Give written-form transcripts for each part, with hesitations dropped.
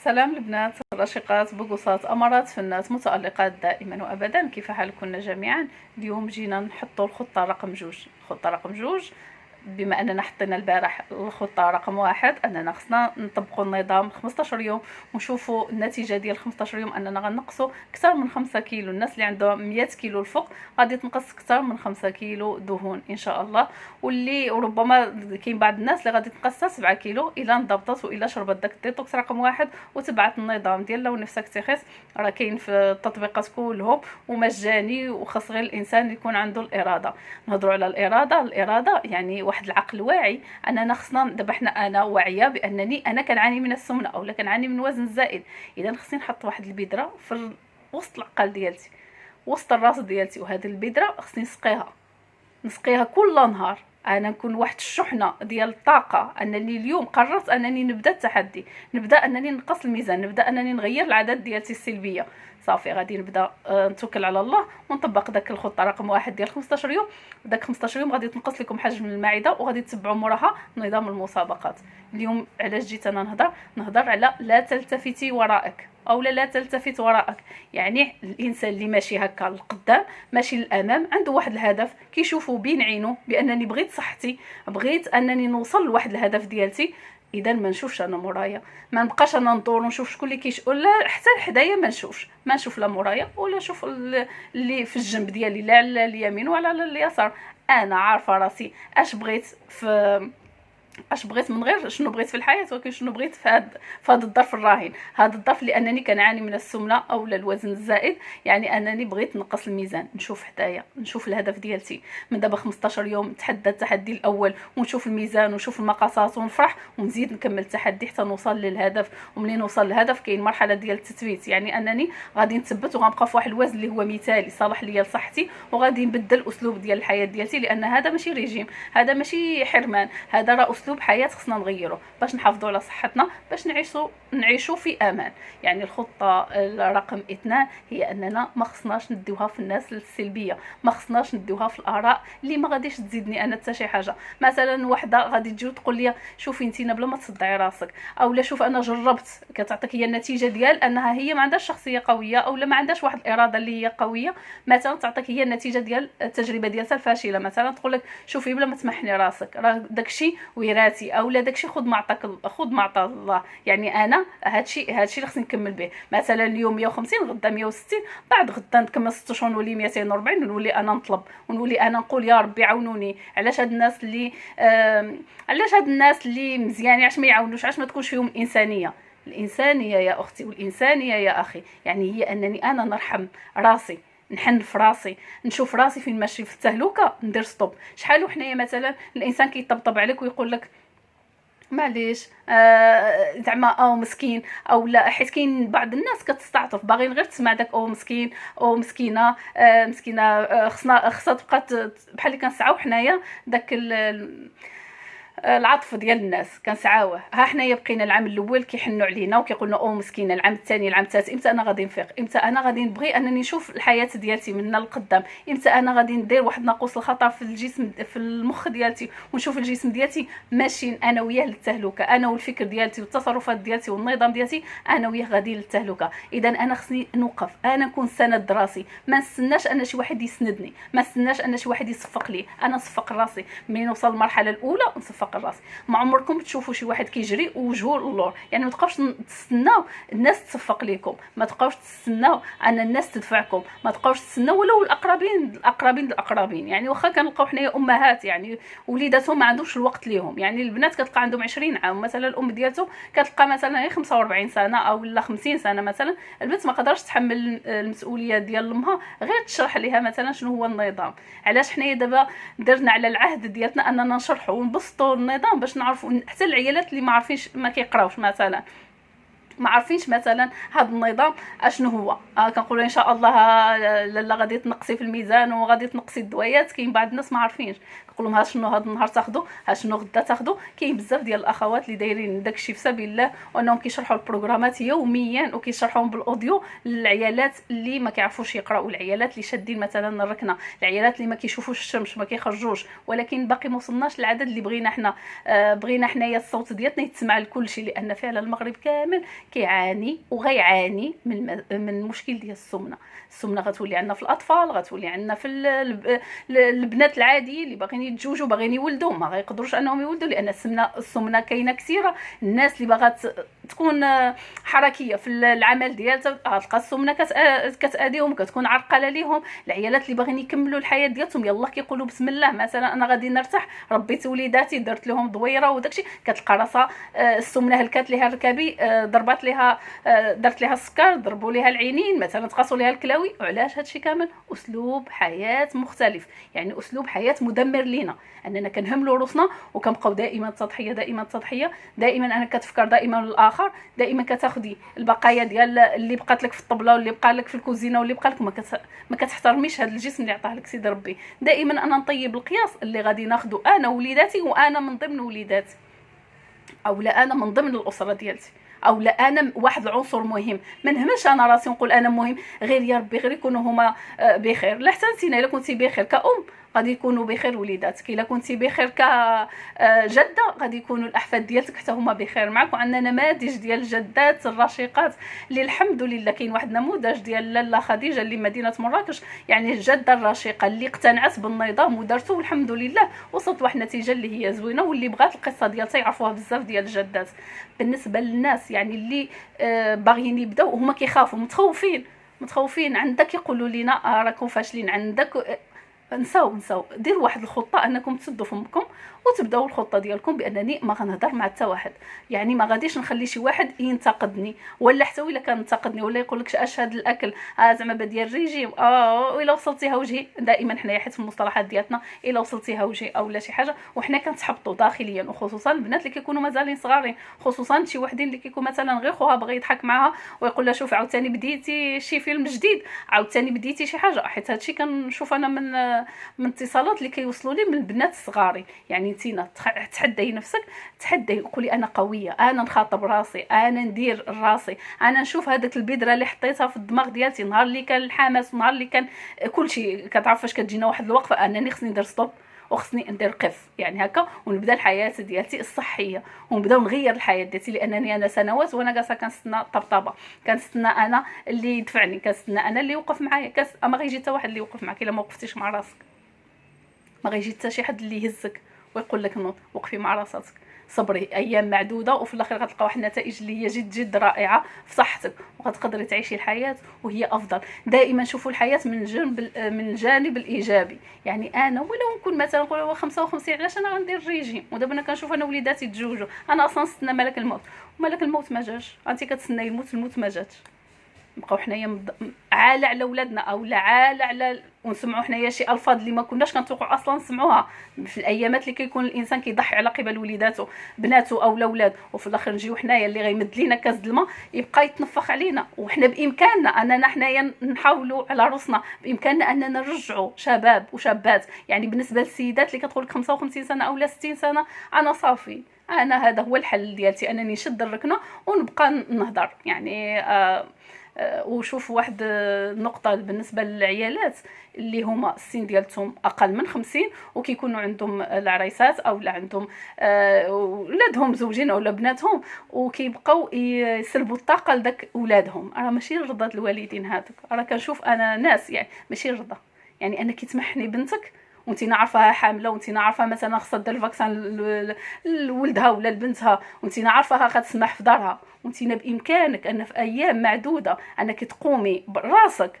سلام البنات، رشيقات، بقصات، أمارات، فنات، متألقات دائما وأبدا. كيف حالكن جميعا؟ اليوم جينا نحطوا الخطة رقم جوج. الخطة رقم جوج، بما اننا حطينا البارح الخطه رقم واحد، اننا خصنا نطبقوا النظام 15 يوم ونشوفوا النتيجه ديال 15 يوم، اننا غنقصوا اكثر من 5 كيلو. الناس اللي عندهم 100 كيلو الفوق غادي تنقص اكثر من 5 كيلو دهون ان شاء الله، واللي ربما كاين بعض الناس اللي غادي تنقص 7 كيلو الا انضبطت والا شربت داك الديتوكس رقم واحد وتبعت النظام ديال لو نفسك تخس. راه كاين في التطبيقات كلهم ومجاني، وخاص غير الانسان يكون عنده الاراده. نهضروا على الاراده يعني واحد العقل واعي. اننا خصنا دابا حنا انا واعيه بانني انا كنعاني من السمنه اولا كنعاني من وزن زائد، اذا خصني نحط واحد البذره في وسط العقل ديالتي، وسط الراس ديالتي، وهذه البذره خصني نسقيها كل نهار. انا نكون واحد الشحنه ديال الطاقه انني اليوم قررت انني نبدا التحدي، نبدا انني نقص الميزان، نبدا انني نغير العادات ديالتي السلبيه. صافي غادي نبدا نتوكل على الله ونطبق داك الخطه رقم واحد ديال 15 يوم. داك 15 يوم غادي تنقص لكم حجم المعده وغادي تتبعوا موراها نظام المسابقات. اليوم علاش جيت انا نهضر على لا تلتفتي وراءك او لا تلتفت وراءك. يعني الانسان اللي ماشي هكا للقدام، ماشي للامام، عنده واحد الهدف كيشوفوا بين عينه بانني بغيت صحتي، بغيت انني نوصل لواحد الهدف ديالتي. اذا ما نشوفش انا مورايا، ما نبقاش انا ندور ونشوف شكون اللي ولا حتى حدايا ما نشوف لا مورايا ولا نشوف اللي في الجنب ديالي، لا على اليمين ولا على اليسار. انا عارفه راسي اش بغيت من غير شنو بغيت في الحياه، ولكن شنو بغيت في هذا الظرف الراهن. هذا الظرف لانني كنعاني من السمنه او الوزن الزائد، يعني انني بغيت نقص الميزان. نشوف حدايا، نشوف الهدف ديالتي من دابا 15 يوم، نتحدى التحدي الاول ونشوف الميزان ونشوف المقاسات ونفرح ونزيد نكمل التحدي حتى نوصل للهدف. وملي نوصل للهدف كاين مرحله ديال التثبيت، يعني انني غادي نثبت وغنبقى في واحد الوزن اللي هو مثالي صالح ليا لصحتي، وغادي نبدل الاسلوب ديال الحياه ديالتي، لان هذا ماشي ريجيم، هذا ماشي حرمان، هذا راه اسلوب حياه خصنا نغيره باش نحافظوا على صحتنا، باش نعيشوا في امان. يعني الخطه رقم 2 هي اننا ما خصناش نديوها في الناس السلبيه، ما خصناش نديوها في الاراء اللي ما غاديش تزيدني انا حتى شي حاجه. مثلا وحده غادي تجي تقول لي شوفي انت بلا ما تصدعي راسك، او لا شوف انا جربت، كتعطيك هي النتيجه ديال انها هي ما عندهاش شخصيه قويه او لا ما عندهاش واحد الاراده اللي هي قويه. مثلا تعطيك هي النتيجه ديال التجربه ديالها الفاشله، مثلا تقول لك شوفي بلا ما تمحني راسك، راه داكشي وراثي او لا داكشي خذ ما عطا الله. يعني انا هادشي اللي خصني نكمل به. مثلا اليوم 150، غدا 160، بعد غدا نكمل 6 شهور نولي 240، ونولي انا نطلب ونولي انا نقول يا ربي عاونوني. علاش هاد الناس اللي مزيانين علاش ما يعاونوش؟ علاش ما تكونش فيهم الانسانيه يا اختي والانسانيه يا اخي؟ يعني هي انني انا نرحم راسي، نحن في راسي، نشوف راسي فين ماشي في التهلكه، ندير ستوب. شحال وحنايا مثلا الانسان كيطبطب عليك ويقول لك معليش زعما او مسكين او لا، حيت كاين بعض الناس كتستعطف باغيين غير تسمع داك او مسكين او مسكينه مسكينه. خصها تبقى بحال اللي كنسعاو حنايا داك العطف ديال الناس كنسعاوه. ها حنايا بقينا العام الاول كيحنوا علينا وكيقولوا او مسكينه، العام الثاني، العام الثالث. امتى انا غادي نفيق؟ امتى انا غادي نبغي انني نشوف الحياه ديالتي من القدام؟ امتى انا غادي ندير واحد ناقوس الخطر في الجسم، في المخ ديالتي، ونشوف الجسم ديالتي ماشيين انا وياه للتهلكه، انا والفكر ديالتي والتصرفات ديالتي والنظام ديالتي انا وياه غادي للتهلكه. اذا انا خصني نوقف، انا نكون سند راسي، ما نستناش ان شي واحد يسندني، ما نستناش ان شي واحد يصفق لي، انا نصفق راسي. ملي نوصل المرحله الاولى نصفق الراس. ما عمركم تشوفوا شي واحد كيجري ووجهه اللور، يعني ما تبقاوش تستناو الناس تصفق لكم، ما تبقاوش تستناو ان الناس تدفعكم، ما تبقاوش تستناو ولو الاقربين. يعني واخا كنلقاو حنايا امهات يعني وليداتهم ما عندهمش الوقت ليهم، يعني البنات كتلقى عندهم 20 عام مثلا، الام ديالته كتلقى مثلا 45 سنه او لا 50 سنه مثلا. البنت ما قدرش تحمل المسؤوليه ديال امها غير تشرح ليها مثلا شنو هو النظام. علاش حنايا دابا درنا على العهد ديالنا اننا نشرحوا ونبسطوا النظام باش نعرفوا حتى العيالات اللي ما عارفينش ما كيقراوش مثلا، ما عارفينش مثلا هذا النظام اشنو هو. كنقولوا ان شاء الله لالا غادي تنقصي في الميزان وغادي تنقصي الدويات. كاين بعض الناس ما عارفينش، كنقول لهم ها شنو هذا النهار تاخذوا، ها شنو غدا تاخذوا. كاين بزاف ديال الاخوات اللي دايرين داكشي في سبيل الله، وانهم كيشرحوا البروغرامات يوميا وكيشرحوهم بالاوديو للعيالات اللي ما كيعرفوش يقراوا، العيالات اللي شادين مثلا الركنه، العيالات اللي ما كيشوفوش الشمس ما كيخرجوش، ولكن باقي ما وصلناش للعدد اللي بغينا حنا. بغينا حنايا الصوت ديالنا يتسمع لكل شيء، لان فعلا المغرب كامل كيعاني وغيعاني من المشكل ديال السمنه. السمنه غتولي عندنا في الاطفال، غتولي عندنا في البنات العاديين اللي باغيين يتزوجوا باغيين يولدوا ما غيقدروش انهم يولدوا، لان السمنه كاينه كثيره. الناس اللي باغا تكون حركيه في العمل ديالها غتلقى السمنه كتاديهم، كتكون عرقله ليهم. العيالات اللي باغيين يكملوا الحياه ديالهم يلاه كيقولوا بسم الله، مثلا انا غادي نرتاح، ربيت وليداتي درت لهم ضويره وداكشي، كتلقى راسها السمنه هلكات ليها الركابي، ضربات ليها، درت ليها السكر، ضربوا ليها العينين مثلا، تقاسوا ليها الكلاوي. وعلاش هادشي كامل؟ اسلوب حياه مختلف، يعني اسلوب حياه مدمر لينا، اننا كنهملوا روسنا وكنبقاو دائما تضحيه دائما تضحيه. دائما انا كتفكر دائما الاخر، دائما كتاخدي البقايا ديال اللي بقات لك في الطبله واللي بقى لك في الكوزينه واللي بقى لك، ما كتحترميش هذا الجسم اللي عطاه لك سيدي ربي. دائما انا نطيب القياس اللي غادي ناخذه انا ووليداتي، وانا من ضمن وليداتي، او لا انا من ضمن الاسره ديالتي، او لا انا واحد العنصر مهم. ما نهملش انا راسي نقول انا مهم، غير يا ربي غير يكونوا هما بخير. لا حتى انت الا كنتي بخير كأم غادي يكونوا بخير وليداتك، الا كنتي بخير كجده غادي يكونوا الاحفاد ديالك حتى هما بخير معك. وعندنا نماذج ديال الجدات الرشيقات اللي الحمد لله. كاين واحد النموذج ديال لاله خديجه اللي مدينه مراكش، يعني الجده الرشيقه اللي اقتنعت بالنظام ودارته والحمد لله وصلت واحد النتيجه اللي هي زوينه. واللي بغات القصه ديالها يعرفوها بزاف ديال الجدات. بالنسبه للناس يعني اللي باغيين يبداو هما كيخافوا متخوفين عندك يقولوا لنا راكم فاشلين عندك، نساو ديروا واحد الخطه انكم تسدوا فمكم وتبداو الخطه ديالكم بانني ما غنهضر مع حتى واحد. يعني ما غاديش نخلي شي واحد ينتقدني، ولا حتى الا كان ينتقدني ولا يقول لك اش هذا الاكل زعما ديال الريجيم الا وصلتيها وجهي. دائما حنايا حيت في المصطلحات ديالنا الا وصلتيها وجهي او لا شي حاجه، وحنا كنتحبطوا داخليا، وخصوصا البنات اللي كيكونوا مازالين صغارين، خصوصا شي وحدين اللي كيكون مثلا غير خوها بغى يضحك معاها ويقول لها شوفي عاوتاني بديتي شي فيلم جديد، عاوتاني بديتي شي حاجه. حيت هادشي كنشوف انا من اتصالات اللي كيوصلوا لي من البنات الصغارين. يعني انتينا تحدي نفسك، تحدي قولي انا قويه، انا نخاطب راسي، انا ندير راسي، انا نشوف هذاك البذره اللي حطيتها في الدماغ ديالتي نهار اللي كان الحماس، نهار اللي كان كلشي كتعرف فاش كتجينا واحد الوقفه انني خصني ندير ستوب وخصني ندير قف، يعني هكا، ونبدا الحياه ديالتي الصحيه ونبداو نغير الحياه ديالتي. لانني انا سنوات وانا جالسه كنستنى طبطبه، كنستنى انا اللي يدفعني، كنستنى انا اللي يوقف معايا. ما غيجي حتى واحد اللي يوقف معاك الا ما وقفتيش مع راسك، ما غيجي حتى شي حد اللي يهزك ويقول لك نوض وقفي مع راسك، صبري ايام معدوده وفي الاخر غتلقى واحد النتائج اللي هي جد رائعه في صحتك، وغتقدري تعيشي الحياه وهي افضل. دائما شوفوا الحياه من الجانب الايجابي. يعني انا ولو نكون مثلا نقول 55 علاش انا غندير ريجيم، ودابا انا كنشوف انا وليداتي تزوجوا، انا اصلا نستنى ملك الموت وملك الموت ما جاش. انت كتسناي الموت ما جاتش. نبقاو حنايا عالة على ولادنا او لا عالة على ونسمعوا حنايا شي الفاظ اللي ما كناش كنتوقعوا اصلا نسمعوها في الايامات اللي كيكون الانسان كيضحي على قبل وليداته بناته او الاولاد، وفي الاخر نجيو حنايا اللي غيمد لينا كاس الماء يبقى يتنفخ علينا. وحنا بامكاننا اننا حنايا نحاولوا على راسنا، بامكاننا اننا نرجعوا شباب وشابات. يعني بالنسبه للسيدات اللي كتقول لك 55 سنه او 60 سنه، انا صافي، انا هذا هو الحل ديالتي، انني نشد الركنه ونبقى نهضر. يعني وشوف واحد النقطه بالنسبه للعيالات اللي هما السن ديالتهم اقل من 50 وكيكونوا عندهم العريسات او لا عندهم ولادهم زوجين ولا بناتهم، وكيبقاو يسلبوا الطاقه لذاك ولادهم. راه ماشي رضا الوالدين هذوك، راه كنشوف انا ناس يعني ماشي رضا. يعني انك تمحني بنتك وانتي عارفاها حامله، وانتي عارفه مثلا خصها دير الفاكسان لولدها ولا لبنتها، وانتي عارفاها غتسمح في دارها، وانتي بامكانك ان في ايام معدوده انك تقومي براسك.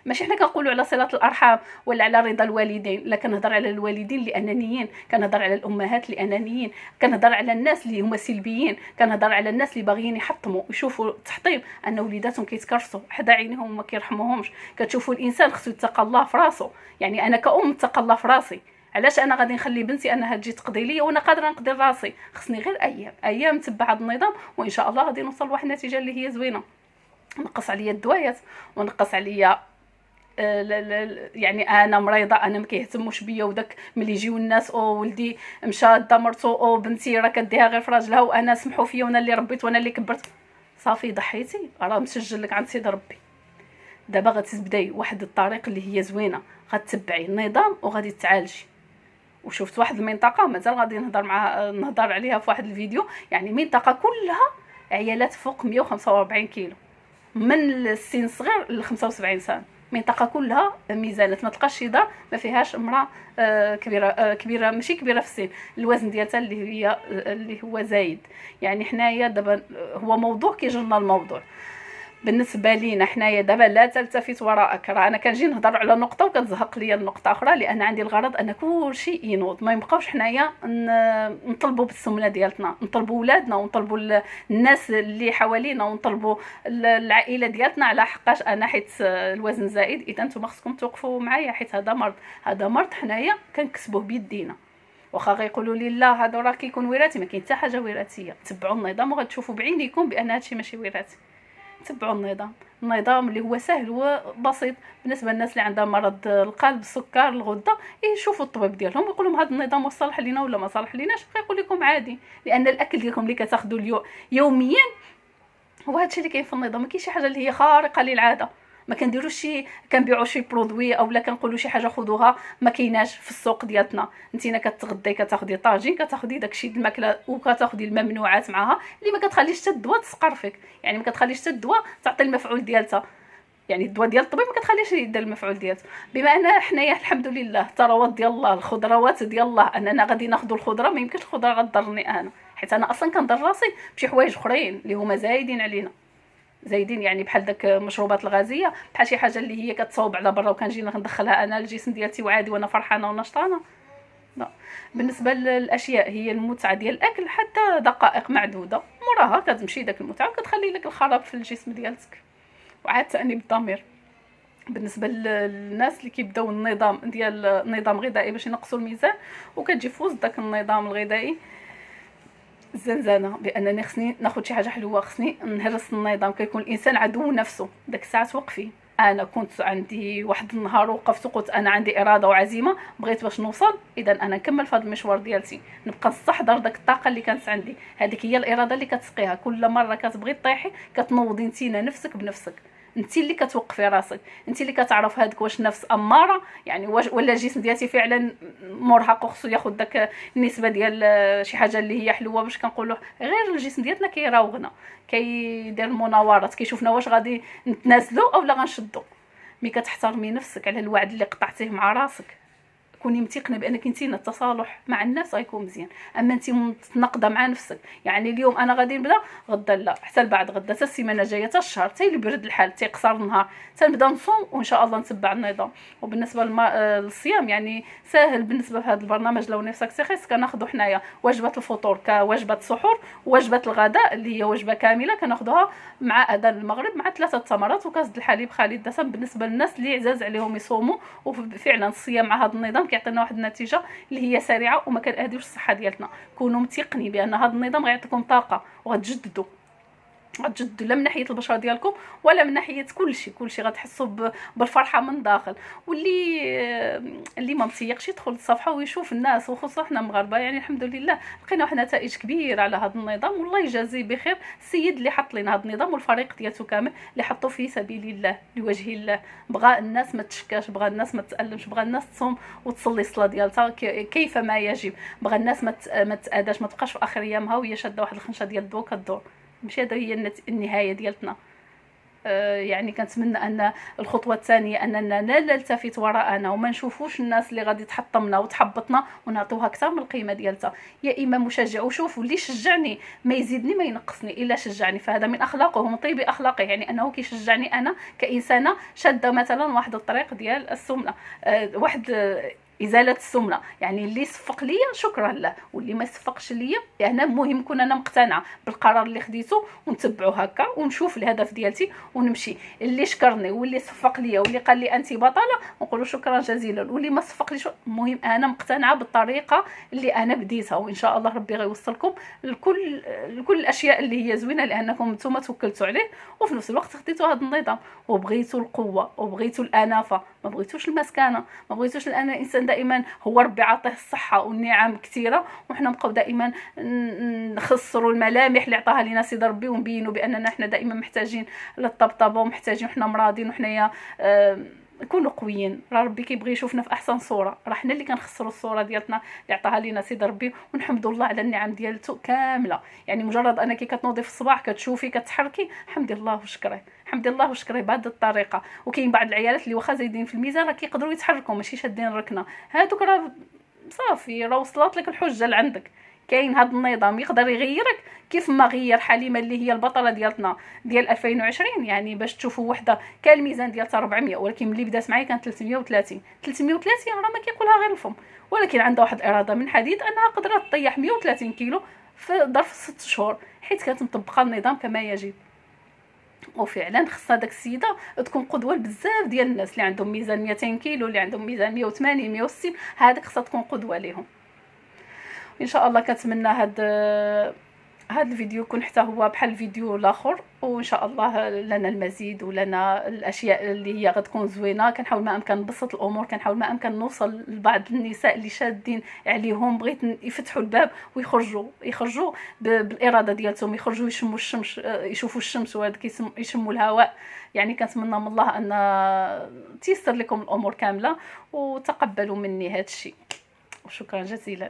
ماشي حنا كنقولوا على صله الارحام ولا على رضا الوالدين، لا كنهضر على الوالدين الانانيين، كنهضر على الامهات الانانيين، كنهضر على الناس اللي هما سلبيين، كنهضر على الناس اللي باغيين يحطموا يشوفوا التحطيم ان وليداتهم كيتكرفسوا حدا عينيهم وما كيرحموهمش. كتشوفوا الانسان خصو يتقى الله في راسه. يعني انا كأم نتقى الله في راسي، علاش انا غادي نخلي بنتي انها تجي تقضي لي وانا قادره نقدر راسي؟ خصني غير ايام نتبع هذا النظام، وان شاء الله غادي نوصل لواحد النتيجه اللي هي زوينه. نقص عليا الدوايات ونقص عليا يعني انا مريضه، انا ما كيهتموش بيا، وداك ملي يجيو الناس او ولدي مشى دا مرتو او بنتي راه كديها غير في راجلها وانا سمحوا فيا وانا اللي ربيت وانا اللي كبرت، صافي ضحيتي راه مسجل لك عند سيد ربي. دابا غتبداي واحد الطريق اللي هي زوينه، غتتبعي النظام وغادي تعالجي. وشفت واحد المنطقه مازال غادي نهضر عليها في واحد الفيديو، يعني منطقه كلها عيالات فوق 145 كيلو من السن صغير ل 75 سنه، منطقه كلها ميزانات، ما تلقاش شي دار ما فيهاش امراه كبيره ماشي كبيره في السن، الوزن ديالها اللي هو زايد. يعني حنايا دابا هو موضوع كيجرنا الموضوع بالنسبه لينا حنايا دابا لا تلتفت وراءك. راه انا كنجي نهضر على نقطه وكتزهق ليا النقطه اخرى، لان عندي الغرض ان كلشي ينوض، ما يبقاوش حنايا نطلبوا بالسمنه ديالتنا، نطلبوا ولادنا ونطلبوا الناس اللي حوالينا ونطلبوا العائله ديالتنا على حقاش انا حيت الوزن زائد. اذا نتوما خصكم توقفوا معايا حيت هذا مرض حنايا كنكسبوه بيدينا. واخا غيقولوا لي لا هذا راه كيكون وراثي، ما كاين حتى حاجه وراثيه. تبعوا النظام وغتشوفوا بعينيكم بان هادشي ماشي وراثي. تبعوا النظام اللي هو سهل وبسيط بالنسبه للناس اللي عندها مرض القلب، السكر، الغده، يشوفوا الطبيب ديالهم ويقولوا لهم هذا النظام واش صالح لينا ولا ما صالح ليناش، غيقول لكم عادي، لان الاكل ديالكم اللي كتاخذوا يوميا هو هادشي اللي كاين في النظام. ما كاينش شي حاجه اللي هي خارقه للعاده، ما كنديروش شي كنبيعوا شي برودوي اولا كنقولوا شي حاجه خذوها ما كايناش في السوق ديالنا. انتينا كتغداي كتاخدي طاجين، كتاخدي داكشي د الماكله وكتاخدي الممنوعات معها اللي ما كتخليش حتى الدواء تسقر فيك، يعني ما كتخليش حتى الدواء تعطي المفعول ديالها، يعني الدواء ديال الطبيب ما كتخليش يدير المفعول ديالته. بما ان حنايا الحمد لله الثروات ديال الله، الخضروات ديال الله، اننا غادي ناخذوا الخضره، ما يمكنش الخضره غضرني انا، حيت انا اصلا كنضر راسي بشي حوايج اخرين اللي هما زايدين علينا، زايدين يعني بحال داك المشروبات الغازيه، بحال شي حاجه اللي هي كتصاوب على برا وكنجي ندخلها انا للجسم ديالتي وعادي وانا فرحانه ونشطانه. لا، بالنسبه للاشياء هي المتعه ديال الاكل حتى دقائق معدوده موراها كتمشي داك المتعه وكتخلي لك الخراب في الجسم ديالك وعاد تانيب الضمير. بالنسبه للناس اللي كيبداو النظام ديال نظام غذائي باش ينقصوا الميزان وكتجي فوز داك النظام الغذائي الزنزانه بانني خصني ناخذ شي حاجه حلوه، خصني نهرس النظام، كيكون الانسان عدو نفسه. داك الساعه توقفي. انا كنت عندي واحد النهار وقفت وقلت انا عندي اراده وعزيمه بغيت باش نوصل، اذا انا نكمل في هذا المشوار ديالتي، نبقى نستحضر داك الطاقه اللي كانت عندي. هذيك هي الاراده اللي كتسقيها. كل مره كتبغي طيحي كتنوضي نتينا نفسك بنفسك، انت اللي كتوقفي راسك، انت اللي كتعرف هذيك واش نفس اماره يعني واش ولا الجسم ديالتي فعلا مرهق وخصو ياخذ داك النسبه ديال شي حاجه اللي هي حلوه باش كنقولوا غير الجسم ديالنا كيراوغنا، كيدير المناورات، كيشوفنا واش غادي نتنازلوا او لا غنشدوا. ملي كتحترمي نفسك على الوعد اللي قطعتيه مع راسك، كوني متيقنه بانك انت التصالح مع الناس غيكون مزيان. اما انت متناقضه مع نفسك، يعني اليوم انا غادي نبدا غدا لا، حتى بعد غدا، حتى السيمانه الجايه، حتى الشهر، حتى يبرد الحال، حتى يقصر النهار، حتى نبدا نصوم وان شاء الله نتبع النظام. وبالنسبه للصيام يعني ساهل بالنسبه لهذا البرنامج لو نفسك سيخيس، كناخذوا حنايا وجبه الفطور كوجبه السحور، ووجبه الغداء اللي هي وجبه كامله كناخذوها مع اذان المغرب مع 3 تمرات وكاس الحليب خالي الدسم. بالنسبه للناس اللي عزاز عليهم يصوموا، وفعلا الصيام مع هذا النظام كيعطينا واحد النتيجه اللي هي سريعه وما كنأذيوش الصحه ديالنا. كونوا متيقنين بان هذا النظام غيعطيكم طاقه وغتجددوا لا من ناحيه البشره ديالكم ولا من ناحيه كلشي غتحسوا بالفرحه من داخل. واللي ما متيقش يدخل الصفحه ويشوف الناس، وخصوصا حنا مغاربه يعني الحمد لله لقينا واحد النتائج كبيره على هذا النظام، والله يجازيه بخير السيد اللي حط لنا هذا النظام والفريق ديالته كامل اللي حطوا في سبيل الله لوجه الله. بغى الناس ما تشكاش، بغى الناس ما تألمش، بغى الناس تصوم وتصلي الصلاه ديالها كيف ما يجب، بغى الناس ما تأذاش، ما تبقاش في اخر ايامها وهي شاده واحد الخنشه ديال الضو كدور. ماشي هذا هي النهايه ديالتنا. يعني كنتمنى ان الخطوه الثانيه اننا لا نلتفت وراءنا وما نشوفوش الناس اللي غادي تحطمنا وتحبطنا ونعطوها اكثر من القيمه ديالتها. يا اما مشجع وشوفوا اللي شجعني ما يزيدني ما ينقصني الا شجعني، فهذا من اخلاقه ومن طيب اخلاقه، يعني انه كيشجعني انا كانسانه شاده مثلا واحد الطريق ديال السمنه. واحد ازاله السمنه. يعني اللي صفق ليا شكرا له، واللي ما صفقش ليا يعني المهم نكون انا مقتنعه بالقرار اللي خديته ونتبعه هكا ونشوف الهدف ديالتي ونمشي. اللي شكرني واللي صفق ليا واللي قال لي انت بطله نقول له شكرا جزيلا، واللي ما صفقليش المهم انا مقتنعه بالطريقه اللي انا بديتها، وان شاء الله ربي غيوصلكم لكل الاشياء اللي هي زوينه لانكم نتوما توكلتوا عليه وفي نفس الوقت خديتوا هذا النظام وبغيتوا القوه وبغيتوا الانافه، ما بغيتوش المسكنه، ما بغيتوش لان الانسان دائما هو ربي عطيه الصحه والنعم كثيره وحنا نبقاو دائما نخسروا الملامح اللي عطاها لنا سيدي ربي ونبينوا باننا احنا دائما محتاجين للطبطبه ومحتاجين وحنا مراضين وحنايا نكونوا قويين. راه ربي كيبغي يشوفنا في احسن صوره، راه حنا اللي كنخسروا الصوره ديالتنا اللي عطاها لينا سيدي ربي، ونحمد الله على النعم ديالته كامله. يعني مجرد انك كتنوضي في الصباح كتشوفي كتحركي حمد الله وشكريه، حمد الله وشكريه بهذه الطريقه. وكاين بعض العيالات اللي واخا زايدين في الميزان راه كيقدروا يتحركوا ماشي شادين الركنه، هادوك راه صافي راه وصلت لك الحجه لعندك. كاين هذا النظام يقدر يغيرك كيف ما غير حليمه اللي هي البطله ديالتنا ديال 2020. يعني باش تشوفوا وحده كان الميزان ديالها 400 ولكن ملي بدات معايا كانت 330 راه ما كيقولها غير الفم، ولكن عندها واحد الاراده من حديد انها قدرت تطيح 130 كيلو في ظرف 6 شهور حيت كانت مطبقه النظام كما يجب. وفعلا خصها داك السيده تكون قدوه لبزاف ديال الناس اللي عندهم ميزان 200 كيلو، اللي عندهم ميزان 180 160، هذاك خصها تكون قدوه ليهم. ان شاء الله كنتمنى هذا الفيديو يكون حتى هو بحال الفيديو الاخر، وان شاء الله لنا المزيد ولنا الاشياء اللي هي غتكون زوينه. كنحاول ما امكن نبسط الامور، كنحاول ما امكن نوصل لبعض النساء اللي شادين عليهم بغيت يفتحوا الباب ويخرجوا بالاراده ديالتهم، يخرجوا يشموا الشمس، يشوفوا الشمس وهذاك يشموا الهواء. يعني كنتمنى من الله ان تيسر لكم الامور كامله وتقبلوا مني هذا الشيء، وشكرا جزيلا.